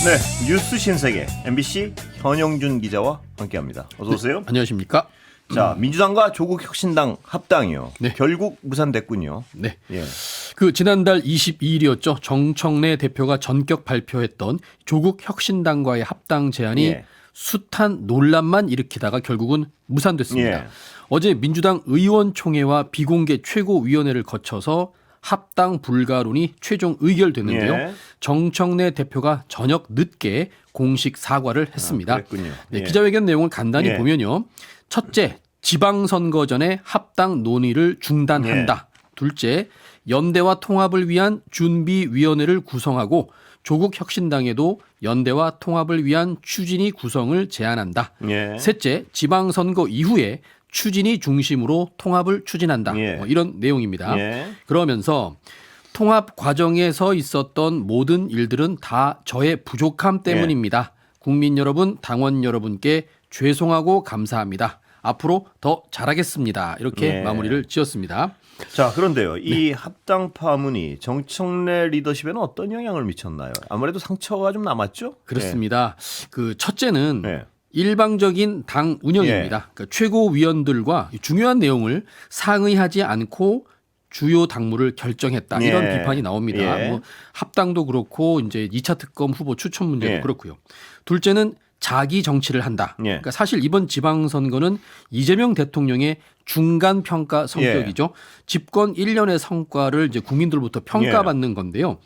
네, 뉴스 신세계 MBC 현영준 기자와 함께합니다. 어서 오세요. 네, 안녕하십니까? 자, 민주당과 조국혁신당 합당이요. 네. 결국 무산됐군요. 네. 예. 그 지난달 22일이었죠. 정청래 대표가 전격 발표했던 조국혁신당과의 합당 제안이 예. 숱한 논란만 일으키다가 결국은 무산됐습니다. 예. 어제 민주당 의원총회와 비공개 최고위원회를 거쳐서 합당 불가론이 최종 의결됐는데요. 예. 정청래 대표가 저녁 늦게 공식 사과를 했습니다. 그랬군요. 네, 예. 기자회견 내용을 간단히 예. 보면요. 첫째, 지방선거 전에 합당 논의를 중단한다. 둘째, 연대와 통합을 위한 준비위원회를 구성하고 조국혁신당에도 연대와 통합을 위한 추진위 구성을 제안한다. 예. 셋째, 지방선거 이후에 추진위 중심으로 통합을 추진한다. 예. 이런 내용입니다. 예. 그러면서 통합 과정에서 있었던 모든 일들은 다 저의 부족함 때문입니다. 국민 여러분, 당원 여러분께 죄송하고 감사합니다. 앞으로 더 잘하겠습니다. 이렇게 예. 마무리를 지었습니다. 자, 그런데요. 이 합당 파문이 정청래 리더십에는 어떤 영향을 미쳤나요? 아무래도 상처가 좀 남았죠? 그렇습니다. 그 첫째는 예. 일방적인 당 운영입니다. 그러니까 최고위원들과 중요한 내용을 상의하지 않고 주요 당무를 결정했다. 이런 예. 비판이 나옵니다. 예. 뭐 합당도 그렇고 이제 2차 특검 후보 추천 문제도 예. 그렇고요. 둘째는 자기 정치를 한다. 예. 그러니까 사실 이번 지방선거는 이재명 대통령의 중간 평가 성격이죠. 집권 1년의 성과를 이제 국민들부터 평가받는 건데요.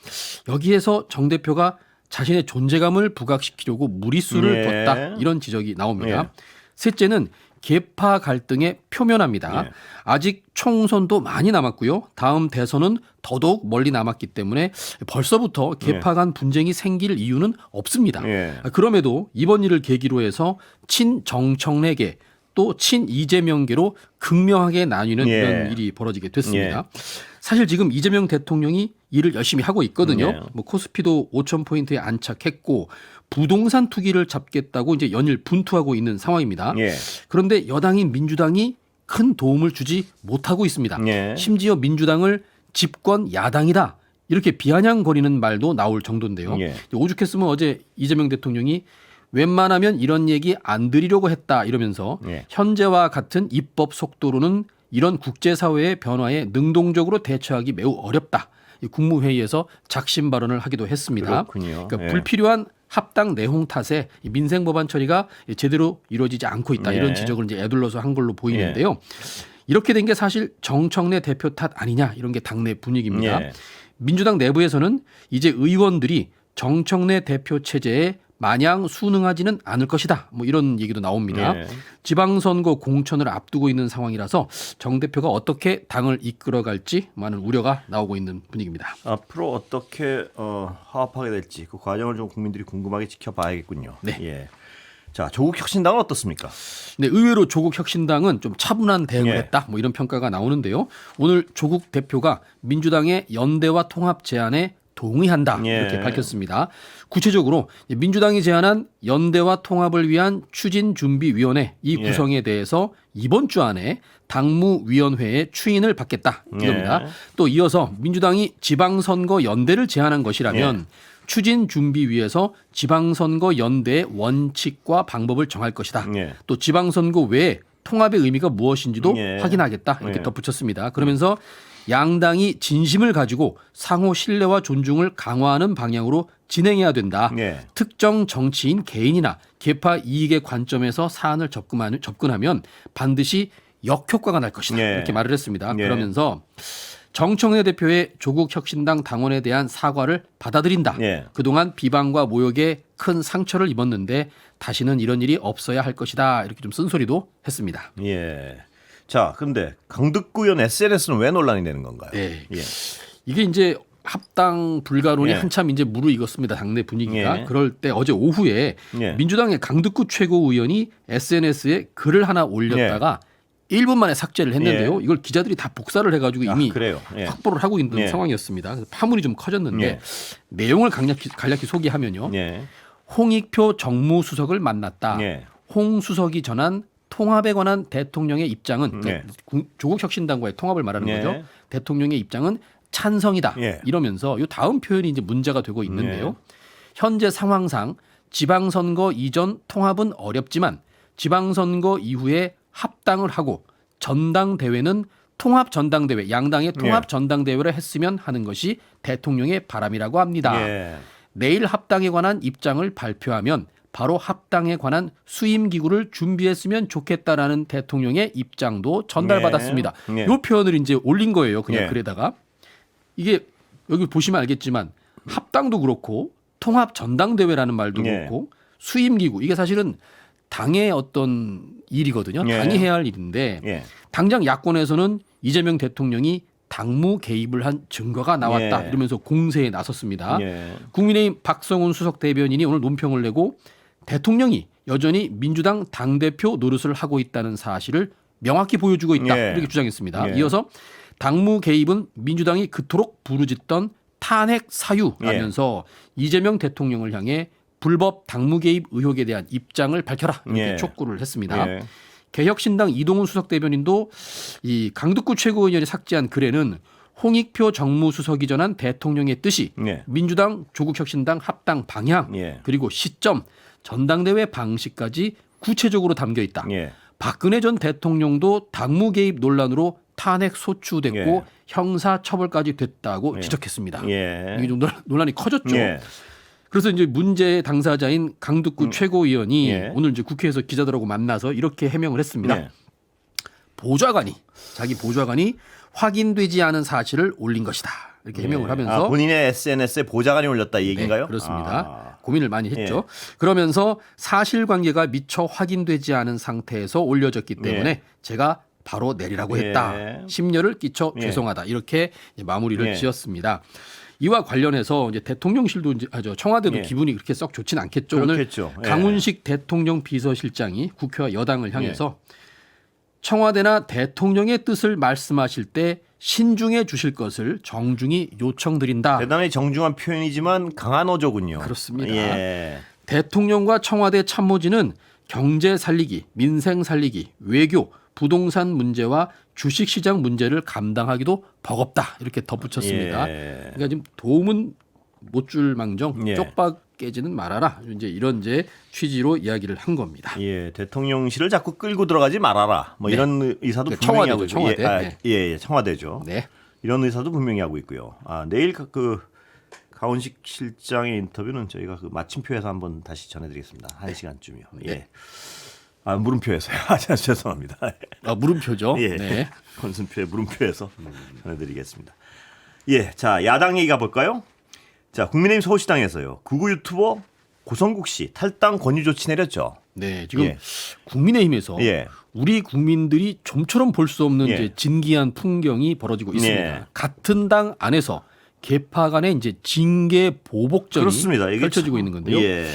여기에서 정 대표가 자신의 존재감을 부각시키려고 무리수를 예. 뒀다. 이런 지적이 나옵니다. 예. 셋째는 계파 갈등의 표면화입니다. 예. 아직 총선도 많이 남았고요. 다음 대선은 더더욱 멀리 남았기 때문에 벌써부터 계파 간 분쟁이 생길 이유는 없습니다. 예. 그럼에도 이번 일을 계기로 해서 친정청래계 또 친이재명계로 극명하게 나뉘는 예. 이런 일이 벌어지게 됐습니다. 사실 지금 이재명 대통령이 일을 열심히 하고 있거든요. 예. 뭐 코스피도 5,000포인트에 안착했고 부동산 투기를 잡겠다고 이제 연일 분투하고 있는 상황입니다. 예. 그런데 여당인 민주당이 큰 도움을 주지 못하고 있습니다. 예. 심지어 민주당을 집권 야당이다. 이렇게 비아냥거리는 말도 나올 정도인데요. 예. 오죽했으면 어제 이재명 대통령이 웬만하면 이런 얘기 안 드리려고 했다 이러면서 예. 현재와 같은 입법 속도로는 이런 국제사회의 변화에 능동적으로 대처하기 매우 어렵다. 이 국무회의에서 작심 발언을 하기도 했습니다. 그렇군요. 그러니까 예. 불필요한 합당 내용 탓에 이 민생 법안 처리가 제대로 이루어지지 않고 있다. 예. 이런 지적을 이제 애둘러서 한 걸로 보이는데요. 이렇게 된 게 사실 정청래 대표 탓 아니냐 이런 게 당내 분위기입니다. 예. 민주당 내부에서는 이제 의원들이 정청래 대표 체제에 마냥 순응하지는 않을 것이다. 뭐 이런 얘기도 나옵니다. 예. 지방선거 공천을 앞두고 있는 상황이라서 정 대표가 어떻게 당을 이끌어갈지 많은 우려가 나오고 있는 분위기입니다. 앞으로 어떻게 화합하게 될지 그 과정을 좀 국민들이 궁금하게 지켜봐야겠군요. 네. 예. 자, 조국혁신당은 어떻습니까? 네, 의외로 조국혁신당은 좀 차분한 대응을 예. 했다. 뭐 이런 평가가 나오는데요. 오늘 조국 대표가 민주당의 연대와 통합 제안에 동의한다. 예. 이렇게 밝혔습니다. 구체적으로 민주당이 제안한 연대와 통합을 위한 추진준비위원회 이 예. 구성에 대해서 이번 주 안에 당무위원회의 추인을 받겠다. 이겁니다. 예. 또 이어서 민주당이 지방선거 연대를 제안한 것이라면 추진준비위에서 지방선거 연대의 원칙과 방법을 정할 것이다. 예. 또 지방선거 외에 통합의 의미가 무엇인지도 예. 확인하겠다. 이렇게 예. 덧붙였습니다. 그러면서 양당이 진심을 가지고 상호 신뢰와 존중을 강화하는 방향으로 진행해야 된다. 예. 특정 정치인 개인이나 계파 이익의 관점에서 사안을 접근하면 반드시 역효과가 날 것이다. 예. 이렇게 말을 했습니다. 예. 그러면서 정청래 대표의 조국혁신당 당원에 대한 사과를 받아들인다. 예. 그동안 비방과 모욕에 큰 상처를 입었는데 다시는 이런 일이 없어야 할 것이다. 이렇게 좀 쓴소리도 했습니다. 예. 자, 그런데 강덕구 의원 SNS는 왜 논란이 되는 건가요? 네. 예. 이게 이제 합당 불가론이 예. 한참 이제 무르익었습니다. 당내 분위기가. 예. 그럴 때 어제 오후에 예. 민주당의 강덕구 최고위원이 SNS에 글을 하나 올렸다가 1분 만에 삭제를 했는데요. 이걸 기자들이 다 복사를 해가지고 이미 그래요. 예. 확보를 하고 있는 예. 상황이었습니다. 그래서 파문이 좀 커졌는데 예. 내용을 간략히 소개하면요. 예. 홍익표 정무수석을 만났다. 예. 홍 수석이 전한 통합에 관한 대통령의 입장은 예. 조국혁신당과의 통합을 말하는 예. 거죠. 대통령의 입장은 찬성이다. 예. 이러면서 이 다음 표현이 이제 문제가 되고 있는데요. 현재 상황상 지방선거 이전 통합은 어렵지만 지방선거 이후에 합당을 하고 전당대회는 통합 전당대회, 양당의 통합 전당대회를 했으면 하는 것이 대통령의 바람이라고 합니다. 예. 내일 합당에 관한 입장을 발표하면 바로 합당에 관한 수임 기구를 준비했으면 좋겠다라는 대통령의 입장도 전달받았습니다. 예. 이 표현을 이제 올린 거예요. 그냥 예. 글에다가 이게 여기 보시면 알겠지만 합당도 그렇고 통합 전당대회라는 말도 예. 그렇고 수임 기구 이게 사실은 당의 어떤 일이거든요. 예. 당이 해야 할 일인데 예. 당장 야권에서는 이재명 대통령이 당무 개입을 한 증거가 나왔다 예. 이러면서 공세에 나섰습니다. 예. 국민의힘 박성훈 수석 대변인이 오늘 논평을 내고 대통령이 여전히 민주당 당대표 노릇을 하고 있다는 사실을 명확히 보여주고 있다 예. 이렇게 주장했습니다. 예. 이어서 당무 개입은 민주당이 그토록 부르짖던 탄핵 사유라면서 이재명 대통령을 향해 불법 당무 개입 의혹에 대한 입장을 밝혀라 이렇게 예. 촉구를 했습니다. 예. 개혁신당 이동훈 수석 대변인도 이 강득구 최고위원이 삭제한 글에는 홍익표 정무수석이 전한 대통령의 뜻이 예. 민주당 조국혁신당 합당 방향 예. 그리고 시점 전당대회 방식까지 구체적으로 담겨 있다. 예. 박근혜 전 대통령도 당무 개입 논란으로 탄핵 소추됐고 예. 형사 처벌까지 됐다고 예. 지적했습니다. 예. 이게 좀 논란이 커졌죠. 예. 그래서 이제 문제의 당사자인 강득구 최고위원이 예. 오늘 이제 국회에서 기자들하고 만나서 이렇게 해명을 했습니다. 예. 자기 보좌관이 확인되지 않은 사실을 올린 것이다. 이렇게 해명을 하면서 본인의 SNS에 보좌관이 올렸다 이 얘기인가요? 네, 그렇습니다. 아. 고민을 많이 했죠. 그러면서 사실관계가 미처 확인되지 않은 상태에서 올려졌기 때문에 제가 바로 내리라고 했다. 예. 심려를 끼쳐 예. 죄송하다. 이렇게 이제 마무리를 예. 지었습니다. 이와 관련해서 이제 대통령실도 이제 청와대도 예. 기분이 그렇게 썩 좋진 않겠죠. 그렇겠죠. 오늘 예. 강훈식 대통령 비서실장이 국회와 여당을 향해서 청와대나 대통령의 뜻을 말씀하실 때 신중해 주실 것을 정중히 요청드린다. 대단히 정중한 표현이지만 강한 어조군요. 그렇습니다. 예. 대통령과 청와대 참모진은 경제 살리기, 민생 살리기, 외교, 부동산 문제와 주식시장 문제를 감당하기도 버겁다. 이렇게 덧붙였습니다. 예. 그러니까 지금 도움은 못 줄 망정 예. 쪽박 깨지는 말아라. 이제 이런 취지로 이야기를 한 겁니다. 예, 대통령실을 자꾸 끌고 들어가지 말아라. 뭐 네. 이런 의사도 그러니까 분명히 하고 청와대죠, 있고. 청와대. 예, 청와대죠. 네. 이런 의사도 분명히 하고 있고요. 내일 그 강훈식 실장의 인터뷰는 저희가 그 마침표에서 한번 다시 전해드리겠습니다. 1시간쯤이요. 네. 예. 물음표에서요. 죄송합니다. 물음표죠. 예. 네. 건순표에 물음표에서 전해드리겠습니다. 예, 자 야당 얘기 가볼까요? 자 국민의힘 서울시당에서요. 극우 유튜버 고성국 씨 탈당 권유 조치 내렸죠. 네, 지금 예. 국민의힘에서 예. 우리 국민들이 좀처럼 볼 수 없는 예. 이제 진기한 풍경이 벌어지고 있습니다. 예. 같은 당 안에서 개파 간의 이제 징계 보복전이 그렇습니다. 이게 펼쳐지고 참- 있는 건데요. 예.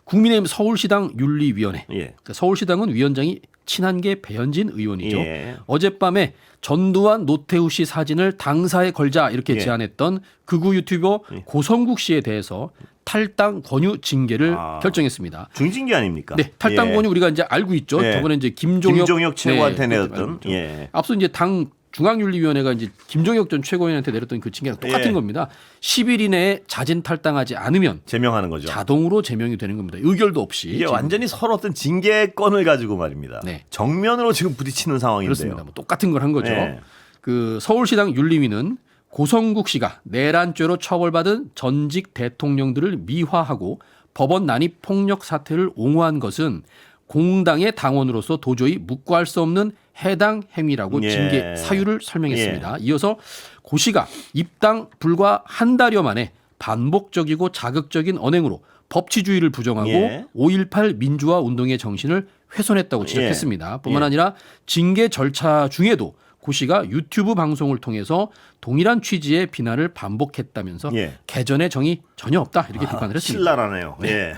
국민의힘 서울시당 윤리위원회. 예. 그러니까 서울시당은 위원장이 친한계 배현진 의원이죠. 예. 어젯밤에 전두환 노태우 씨 사진을 당사에 걸자 이렇게 예. 제안했던 극우 유튜버 고성국 씨에 대해서 탈당 권유 징계를 결정했습니다. 중징계 아닙니까? 네, 탈당 예. 권유 우리가 이제 알고 있죠. 예. 저번에 이제 김종혁 최고한테 네, 내렸던 알죠. 예. 앞서 이제 당 중앙윤리위원회가 이제 김종혁 전 최고위원한테 내렸던 그 징계랑 똑같은 예. 겁니다. 10일 이내에 자진 탈당하지 않으면 제명하는 거죠. 자동으로 제명이 되는 겁니다. 의결도 없이. 이게 지금. 완전히 서로 어떤 징계권을 가지고 말입니다. 네. 정면으로 지금 부딪히는 상황인데요. 그렇습니다. 뭐 똑같은 걸 한 거죠. 예. 그 서울시당 윤리위는 고성국 씨가 내란죄로 처벌받은 전직 대통령들을 미화하고 법원 난입 폭력 사태를 옹호한 것은 공당의 당원으로서 도저히 묵과할 수 없는 해당 행위라고 예. 징계 사유를 설명했습니다. 이어서 고 씨가 입당 불과 한 달여 만에 반복적이고 자극적인 언행으로 법치주의를 부정하고 예. 5.18 민주화 운동의 정신을 훼손했다고 지적했습니다. 뿐만 예. 아니라 징계 절차 중에도 고 씨가 유튜브 방송을 통해서 동일한 취지의 비난을 반복했다면서 예. 개전의 정의 전혀 없다 이렇게 비판을 했습니다. 신랄하네요. 예.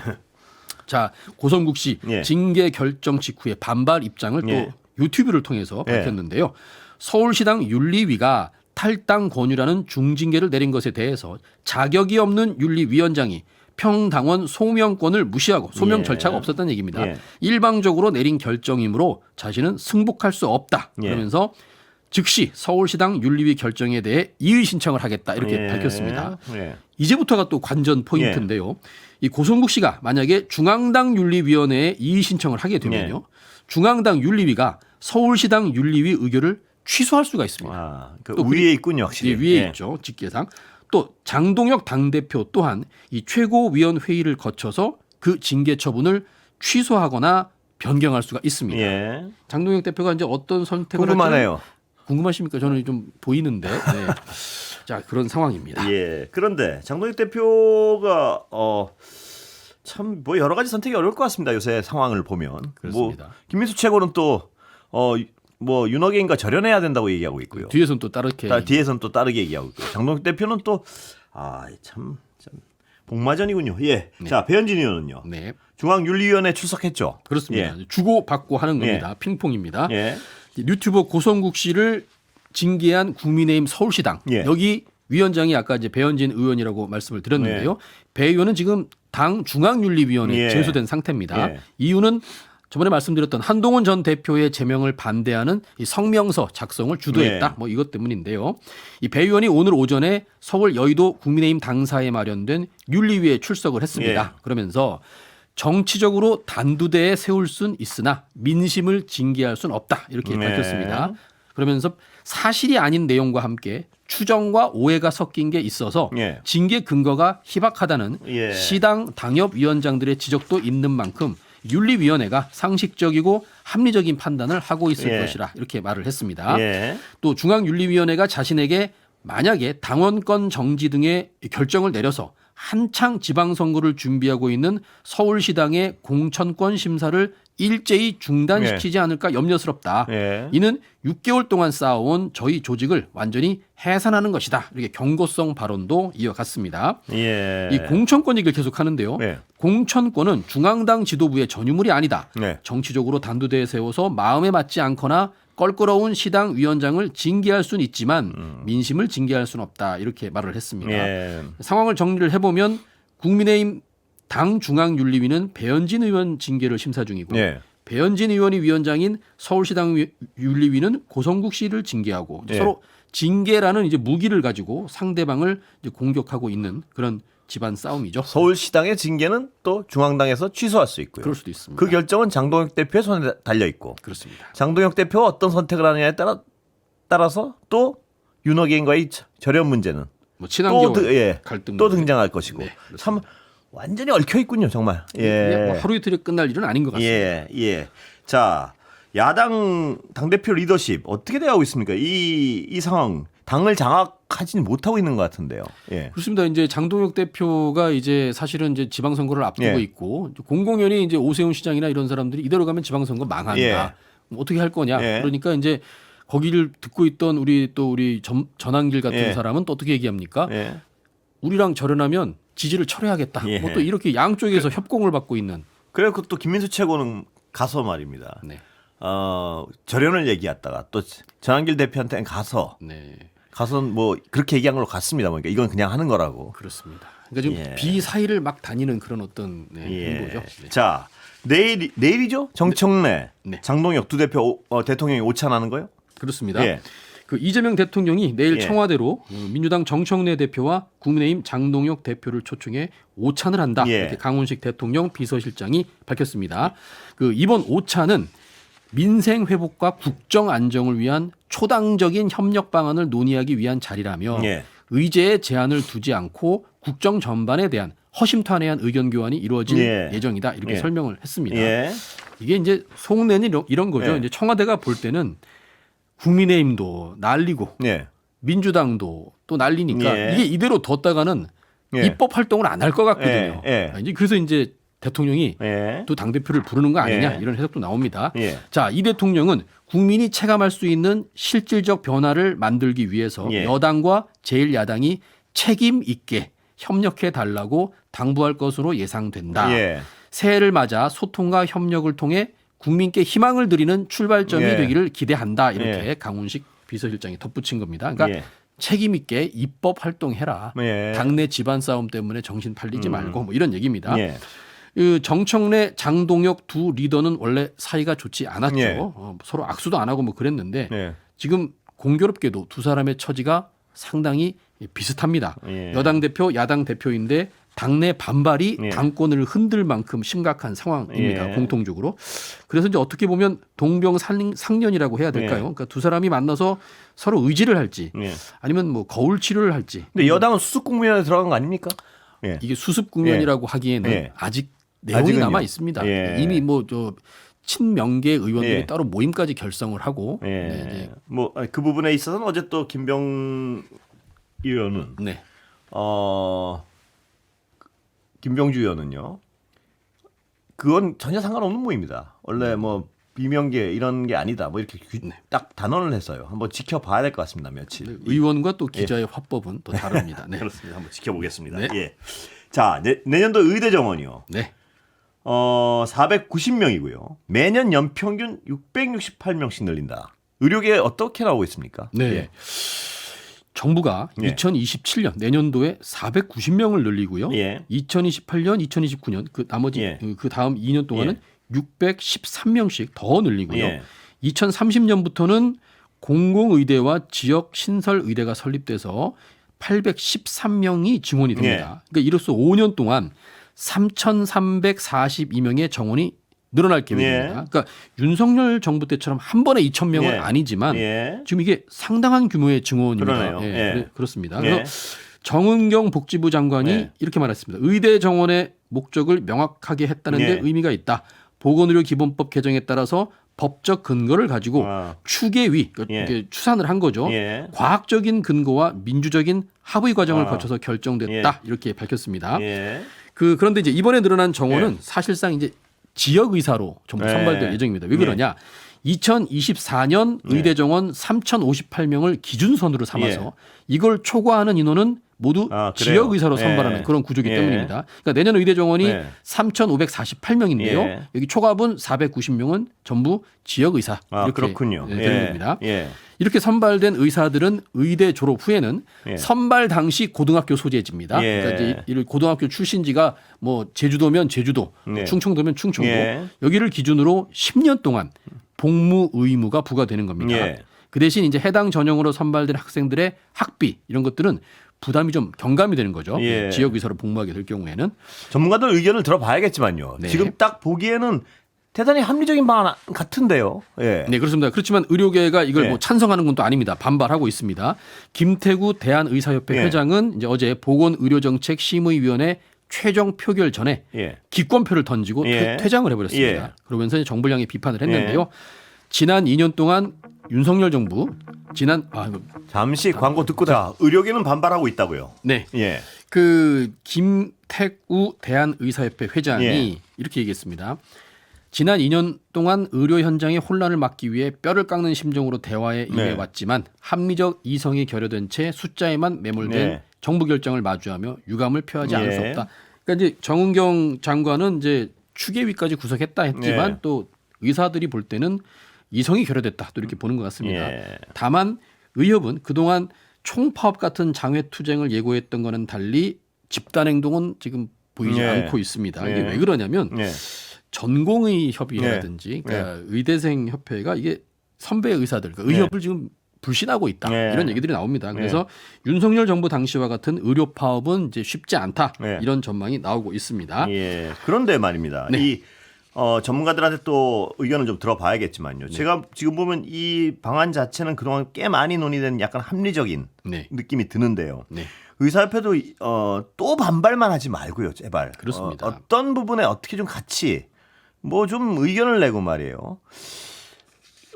자 고성국 씨 예. 징계 결정 직후에 반발 입장을 또 예. 유튜브를 통해서 예. 밝혔는데요. 서울시당 윤리위가 탈당 권유라는 중징계를 내린 것에 대해서 자격이 없는 윤리위원장이 평당원 소명권을 무시하고 소명 예. 절차가 없었다는 얘기입니다. 예. 일방적으로 내린 결정이므로 자신은 승복할 수 없다. 예. 그러면서 즉시 서울시당 윤리위 결정에 대해 이의 신청을 하겠다 이렇게 밝혔습니다. 예. 이제부터가 또 관전 포인트인데요. 이 고성국 씨가 만약에 중앙당 윤리위원회에 이의 신청을 하게 되면요. 중앙당 윤리위가 서울시당 윤리위 의결을 취소할 수가 있습니다. 아, 그 또 위에 있군요, 확실히. 예, 위에 있죠. 직계상. 또 장동혁 당대표 또한 이 최고위원회의를 거쳐서 그 징계 처분을 취소하거나 변경할 수가 있습니다. 예. 장동혁 대표가 이제 어떤 선택을 궁금하네요. 할지 궁금하십니까? 저는 좀 보이는데. 네. 자, 그런 상황입니다. 예. 그런데 장동혁 대표가 참 뭐 여러 가지 선택이 어려울 것 같습니다. 요새 상황을 보면. 그렇습니다. 뭐 김민수 최고는 또 뭐 윤호개인과 절연해야 된다고 얘기하고 있고요. 뒤에서는 또 다르게 뒤에서는 또 다르게 얘기하고 있고요. 장동혁 대표는 또 참 복마전이군요. 예. 네. 자, 배현진 의원은요. 네. 중앙윤리위원회 출석했죠. 그렇습니다. 예. 주고 받고 하는 겁니다. 핑퐁입니다. 예. 유튜버 고성국 씨를 징계한 국민의힘 서울시당 예. 여기 위원장이 아까 이제 배현진 의원이라고 말씀을 드렸는데요. 배 의원은 지금 당 중앙윤리위원회에 예. 제소된 상태입니다. 예. 이유는 저번에 말씀드렸던 한동훈 전 대표의 제명을 반대하는 이 성명서 작성을 주도했다. 예. 뭐 이것 때문인데요. 이 배 의원이 오늘 오전에 서울 여의도 국민의힘 당사에 마련된 윤리위에 출석을 했습니다. 예. 그러면서 정치적으로 단두대에 세울 순 있으나 민심을 징계할 순 없다. 이렇게 네. 밝혔습니다. 그러면서 사실이 아닌 내용과 함께 추정과 오해가 섞인 게 있어서 예. 징계 근거가 희박하다는 예. 시당 당협위원장들의 지적도 있는 만큼 윤리위원회가 상식적이고 합리적인 판단을 하고 있을 예. 것이라 이렇게 말을 했습니다. 예. 또 중앙윤리위원회가 자신에게 만약에 당원권 정지 등의 결정을 내려서 한창 지방선거를 준비하고 있는 서울시당의 공천권 심사를 일제히 중단시키지 않을까 염려스럽다. 예. 이는 6개월 동안 쌓아온 저희 조직을 완전히 해산하는 것이다. 이렇게 경고성 발언도 이어갔습니다. 예. 이 공천권 얘기를 계속하는데요. 예. 공천권은 중앙당 지도부의 전유물이 아니다. 네. 정치적으로 단두대에 세워서 마음에 맞지 않거나 껄끄러운 시당 위원장을 징계할 수는 있지만 민심을 징계할 수는 없다. 이렇게 말을 했습니다. 예. 상황을 정리를 해보면 국민의힘 당 중앙윤리위는 배현진 의원 징계를 심사 중이고 예. 배현진 의원이 위원장인 서울시당 윤리위는 고성국 씨를 징계하고 예. 서로 징계라는 이제 무기를 가지고 상대방을 이제 공격하고 있는 그런 집안 싸움이죠. 서울시당의 징계는 또 중앙당에서 취소할 수 있고요. 그럴 수도 있습니다. 그 결정은 장동혁 대표의 손에 달려 있고 그렇습니다. 장동혁 대표가 어떤 선택을 하느냐에 따라서 또 윤호개인과의 절연 문제는 뭐 친한계와 예, 갈등 또 등장할 것이고 네, 참 완전히 얽혀 있군요, 정말. 이게 뭐 예. 하루 이틀에 끝날 일은 아닌 것 같습니다. 예. 자, 야당 당대표 리더십 어떻게 돼가고 있습니까? 이 상황 당을 장악하지는 못하고 있는 것 같은데요. 예. 그렇습니다. 이제 장동혁 대표가 이제 사실은 이제 지방선거를 앞두고 예. 있고 공공연히 이제 오세훈 시장이나 이런 사람들이 이대로 가면 지방선거 망한다. 예. 뭐 어떻게 할 거냐. 예. 그러니까 이제 거기를 듣고 있던 우리 전한길 같은 예. 사람은 또 어떻게 얘기합니까? 예. 우리랑 절연하면 지지를 철회하겠다. 예. 뭐 또 이렇게 양쪽에서 협공을 받고 있는. 그래고 또 김민수 최고는 가서 말입니다. 네. 절연을 얘기했다가 또 전한길 대표한테 가서 뭐 그렇게 얘기한 걸로 같습니다. 그러니까 이건 그냥 하는 거라고. 그렇습니다. 그러니까 지금 예. 비사이를 막 다니는 그런 어떤 행보죠. 네. 자, 내일이죠? 정청래, 네. 장동혁 두 대표 대통령이 오찬하는 거요? 그렇습니다. 예. 그 이재명 대통령이 내일 예. 청와대로 민주당 정청래 대표와 국민의힘 장동혁 대표를 초청해 오찬을 한다. 예. 이렇게 강훈식 대통령 비서실장이 밝혔습니다. 그 이번 오찬은 민생 회복과 국정 안정을 위한 초당적인 협력 방안을 논의하기 위한 자리라며 예. 의제에 제한을 두지 않고 국정 전반에 대한 허심탄회한 의견 교환이 이루어질 예. 예정이다. 이렇게 예. 설명을 했습니다. 예. 이게 이제 속내는 이런 거죠. 예. 이제 청와대가 볼 때는 국민의힘도 난리고 예. 민주당도 또 난리니까 예. 이게 이대로 뒀다가는 예. 입법 활동을 안 할 것 같거든요. 예. 이제 그래서 이제 대통령이 예. 또 당대표를 부르는 거 아니냐 예. 이런 해석도 나옵니다. 예. 자, 이 대통령은 국민이 체감할 수 있는 실질적 변화를 만들기 위해서 예. 여당과 제1야당이 책임 있게 협력해 달라고 당부할 것으로 예상된다. 예. 새해를 맞아 소통과 협력을 통해 국민께 희망을 드리는 출발점이 예. 되기를 기대한다. 이렇게 예. 강훈식 강훈식 비서실장이 덧붙인 겁니다. 그러니까 예. 책임 있게 입법 활동해라. 예. 당내 집안 싸움 때문에 정신 팔리지 말고 뭐 이런 얘기입니다. 예. 그 정청래, 장동혁 두 리더는 원래 사이가 좋지 않았죠. 예. 서로 악수도 안 하고 뭐 그랬는데 예. 지금 공교롭게도 두 사람의 처지가 상당히 비슷합니다. 예. 여당 대표, 야당 대표인데 당내 반발이 예. 당권을 흔들 만큼 심각한 상황입니다. 예. 공통적으로. 그래서 이제 어떻게 보면 동병상련이라고 해야 될까요? 예. 그러니까 두 사람이 만나서 서로 의지를 할지 예. 아니면 뭐 거울 치료를 할지. 근데 여당은 수습 국면에 들어간 거 아닙니까? 예. 이게 수습 국면이라고 하기에는 예. 아직 내용이 아직은요. 남아 있습니다. 예. 이미 뭐 저 친명계 의원들이 예. 따로 모임까지 결성을 하고 예. 네, 이제 뭐 그 부분에 있어서는 어제 또 의원은 네. 김병주 의원은요. 그건 전혀 상관없는 모임이다. 원래 뭐 비명계 이런 게 아니다. 뭐 이렇게 딱 단언을 했어요. 한번 지켜봐야 될 것 같습니다. 며칠. 의원과 또 기자의 화법은 또 다릅니다. 네. 그렇습니다. 한번 지켜보겠습니다. 네. 예. 자, 내년도 의대 정원이요. 네. 490명이고요. 매년 연평균 668명씩 늘린다. 의료계 어떻게 나오고 있습니까? 네. 예. 정부가 예. 2027년 내년도에 490명을 늘리고요. 예. 2028년, 2029년 그 나머지 예. 그 다음 2년 동안은 613명씩 더 늘리고요. 예. 2030년부터는 공공의대와 지역 신설 의대가 설립돼서 813명이 증원이 됩니다. 그러니까 이로써 5년 동안 3,342명의 정원이 늘어날 계획입니다. 예. 그러니까 윤석열 정부 때처럼 한 번에 2,000명은 예. 아니지만 예. 지금 이게 상당한 규모의 증원입니다. 그러네요. 예. 그렇습니다. 예. 그래서 정은경 복지부 장관이 예. 이렇게 말했습니다. 의대 정원의 목적을 명확하게 했다는 데 예. 의미가 있다. 보건의료기본법 개정에 따라서 법적 근거를 가지고 아. 추계위 그러니까 예. 이게 추산을 한 거죠. 예. 과학적인 근거와 민주적인 합의 과정을 아. 거쳐서 결정됐다. 이렇게 밝혔습니다. 예. 그런데 이제 이번에 늘어난 정원은 예. 사실상 이제 지역 의사로 전부 예. 선발될 예정입니다. 왜 그러냐? 2024년 예. 의대 정원 3,058명을 기준선으로 삼아서 예. 이걸 초과하는 인원은 모두 아, 그래요? 지역 의사로 선발하는 예. 그런 구조이기 예. 때문입니다. 그러니까 내년 의대 정원이 예. 3,548명인데요. 예. 여기 초과분 490명은 전부 지역 의사 아, 이렇게 그렇군요. 되는 겁니다. 예. 이렇게 선발된 의사들은 의대 졸업 후에는 예. 선발 당시 고등학교 소재지입니다. 예. 그러니까 이제 이 고등학교 출신지가 뭐 제주도면 제주도, 네. 충청도면 충청도 예. 여기를 기준으로 10년 동안 복무 의무가 부과되는 겁니다. 예. 그 대신 이제 해당 전형으로 선발된 학생들의 학비 이런 것들은 부담이 좀 경감이 되는 거죠. 예. 지역 의사로 복무하게 될 경우에는 전문가들 의견을 들어봐야겠지만요. 네. 지금 딱 보기에는 대단히 합리적인 방안 같은데요. 예. 네, 그렇습니다. 그렇지만 의료계가 이걸 네. 뭐 찬성하는 건 또 아닙니다. 반발하고 있습니다. 김태구 대한의사협회 예. 회장은 이제 어제 보건의료정책심의위원회 최종 표결 전에 예. 기권표를 던지고 예. 퇴장을 해버렸습니다. 예. 그러면서 이제 정부를 향해 비판을 했는데요. 지난 2년 동안 윤석열 정부 잠시 광고 듣고 다 의료계는 반발하고 있다고요. 네, 예. 그 김태우 대한의사협회 회장이 예. 이렇게 얘기했습니다. 지난 2년 동안 의료 현장의 혼란을 막기 위해 뼈를 깎는 심정으로 대화에 임해왔지만 합리적 이성이 결여된 채 숫자에만 매몰된 네. 정부 결정을 마주하며 유감을 표하지 않을 수 예. 없다. 그러니까 이제 정은경 장관은 이제 추계위까지 구성했다 했지만 네. 또 의사들이 볼 때는 이성이 결여됐다 또 이렇게 보는 것 같습니다. 예. 다만 의협은 그동안 총파업 같은 장외 투쟁을 예고했던 거는 달리 집단 행동은 지금 보이지 네. 않고 있습니다. 이게 네. 왜 그러냐면 예. 전공의 협의라든지 그러니까 의대생 협회가 이게 선배 의사들 그러니까 의협을 지금 불신하고 있다 네. 이런 얘기들이 나옵니다. 그래서 윤석열 정부 당시와 같은 의료 파업은 이제 쉽지 않다 네. 이런 전망이 나오고 있습니다. 예. 그런데 말입니다. 네. 이 전문가들한테 또 의견을 좀 들어봐야겠지만요. 제가 지금 보면 이 방안 자체는 그동안 꽤 많이 논의된 약간 합리적인 네. 느낌이 드는데요. 네. 의사협회도 또 반발만 하지 말고요, 제발. 그렇습니다. 어떤 부분에 어떻게 좀 같이 뭐 좀 의견을 내고 말이에요.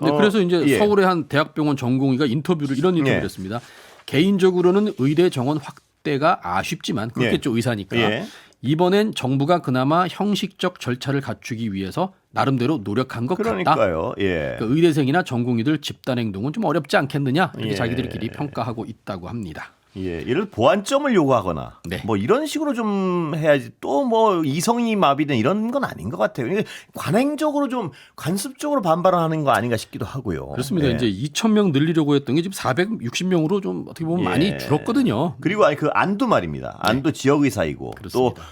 네, 그래서 이제 예. 서울의 한 대학병원 전공의가 이런 인터뷰를 예. 했습니다. 개인적으로는 의대 정원 확대가 아쉽지만 그렇겠죠 의사니까. 예. 이번엔 정부가 그나마 형식적 절차를 갖추기 위해서 나름대로 노력한 것 같다. 그러니까요. 예. 그러니까 의대생이나 전공의들 집단 행동은 좀 어렵지 않겠느냐 이렇게 예. 자기들끼리 평가하고 있다고 합니다. 예, 예를 보완점을 요구하거나 네. 뭐 이런 식으로 좀 해야지 또 뭐 이성이 마비된 이런 건 아닌 것 같아요. 그러니까 관행적으로 좀 관습적으로 반발하는 거 아닌가 싶기도 하고요. 그렇습니다. 예. 이제 2,000명 늘리려고 했던 게 지금 460명으로 좀 어떻게 보면 예. 많이 줄었거든요. 그리고 아니 그 안도 말입니다. 안도 지역 의사이고 또 그렇습니다.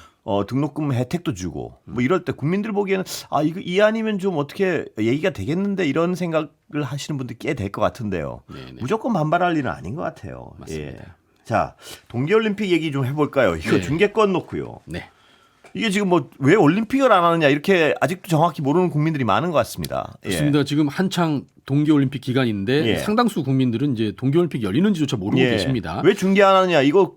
등록금 혜택도 주고 뭐 이럴 때 국민들 보기에는 이거 이 아니면 좀 어떻게 얘기가 되겠는데 이런 생각을 하시는 분들 꽤 될 것 같은데요. 네네. 무조건 반발할 일은 아닌 것 같아요. 맞습니다. 예. 자, 동계올림픽 얘기 좀 해볼까요? 이거 네. 중계권 놓고요. 네. 이게 지금 뭐 왜 올림픽을 안 하느냐 이렇게 아직도 정확히 모르는 국민들이 많은 것 같습니다. 예. 그렇습니다. 지금 한창 동계올림픽 기간인데 예. 상당수 국민들은 이제 동계올림픽 열리는지조차 모르고 예. 계십니다. 왜 중계 안 하느냐 이거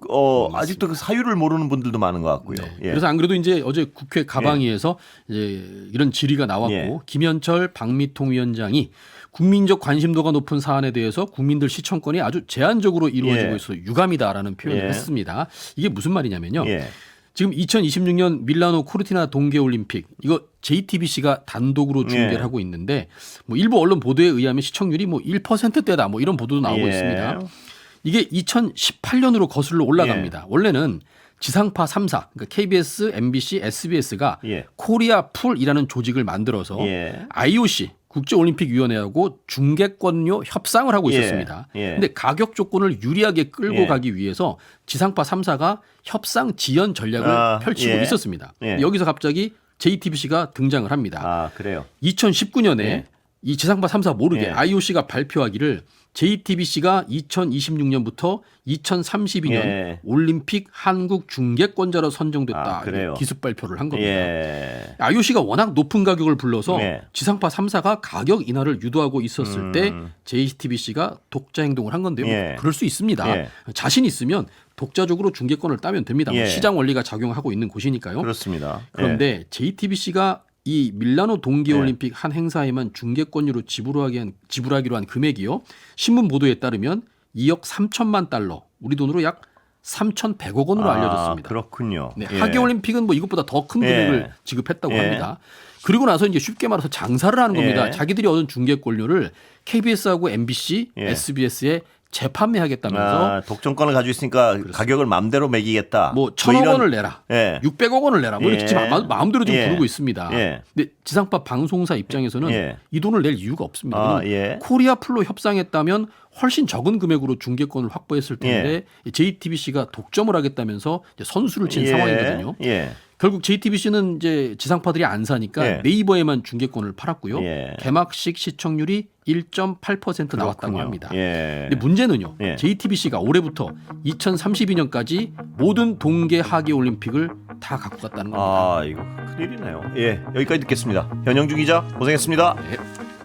아직도 그 사유를 모르는 분들도 많은 것 같고요. 네. 예. 그래서 안 그래도 이제 어제 국회 가방위에서 이제 이런 질의가 나왔고 예. 김현철 방미통 위원장이 국민적 관심도가 높은 사안에 대해서 국민들 시청권이 아주 제한적으로 이루어지고 예. 있어서 유감이다라는 표현을 예. 했습니다. 이게 무슨 말이냐면요. 예. 지금 2026년 밀라노 코르티나 동계올림픽 이거 JTBC가 단독으로 중계를 예. 하고 있는데 뭐 일부 언론 보도에 의하면 시청률이 뭐 1%대다 뭐 이런 보도도 나오고 예. 있습니다. 이게 2018년으로 거슬러 올라갑니다. 원래는 지상파 3사 그러니까 KBS, MBC, SBS가 예. 코리아 풀이라는 조직을 만들어서 예. IOC 국제올림픽위원회하고 중계권료 협상을 하고 예. 있었습니다. 예. 근데 가격 조건을 유리하게 끌고 예. 가기 위해서 지상파 3사가 협상 지연 전략을 펼치고 예. 있었습니다. 예. 여기서 갑자기 JTBC가 등장을 합니다. 그래요. 2019년에 예. 이 지상파 3사 모르게 예. IOC가 발표하기를 JTBC가 2026년부터 2032년 예. 올림픽 한국 중계권자로 선정됐다. 그래요. 기습 발표를 한 겁니다. 예. IOC가 워낙 높은 가격을 불러서 네. 지상파 3사가 가격 인하를 유도하고 있었을 때 JTBC가 독자 행동을 한 건데요. 예. 그럴 수 있습니다. 예. 자신 있으면 독자적으로 중계권을 따면 됩니다. 뭐 예. 시장 원리가 작용하고 있는 곳이니까요. 그렇습니다. 그런데 JTBC가 이 밀라노 동계올림픽 한 행사에만 중계권료로 지불하기로 한 금액이요. 신문 보도에 따르면 2억 3천만 달러, 우리 돈으로 약 3,100억 원으로 알려졌습니다. 그렇군요. 네, 예. 하계올림픽은 뭐 이것보다 더 큰 금액을 예. 지급했다고 예. 합니다. 그리고 나서 이제 쉽게 말해서 장사를 하는 겁니다. 예. 자기들이 얻은 중계권료를 KBS하고 MBC, 예. SBS에 재판매하겠다면서 독점권을 가지고 있으니까 가격을 마음대로 매기겠다. 뭐 1,000억 이런- 원을 내라, 예. 600억 원을 내라, 뭐 이렇게 예. 지금 마음대로 좀 예. 부르고 있습니다. 예. 근데 지상파 방송사 입장에서는 예. 이 돈을 낼 이유가 없습니다. 왜냐면 예. 코리아 풀로 협상했다면 훨씬 적은 금액으로 중계권을 확보했을 텐데 JTBC가 독점을 하겠다면서 이제 선수를 친 예. 상황이거든요. 예. 결국 JTBC는 이제 지상파들이 안 사니까 예. 네이버에만 중계권을 팔았고요. 예. 개막식 시청률이 1.8% 나왔다고 그렇군요. 합니다. 예. 근데 문제는요. 예. JTBC가 올해부터 2032년까지 모든 동계 하계 올림픽을 다 갖고 갔다는 겁니다. 이거 큰일이네요. 예, 여기까지 듣겠습니다. 현영주 기자 고생했습니다. 네.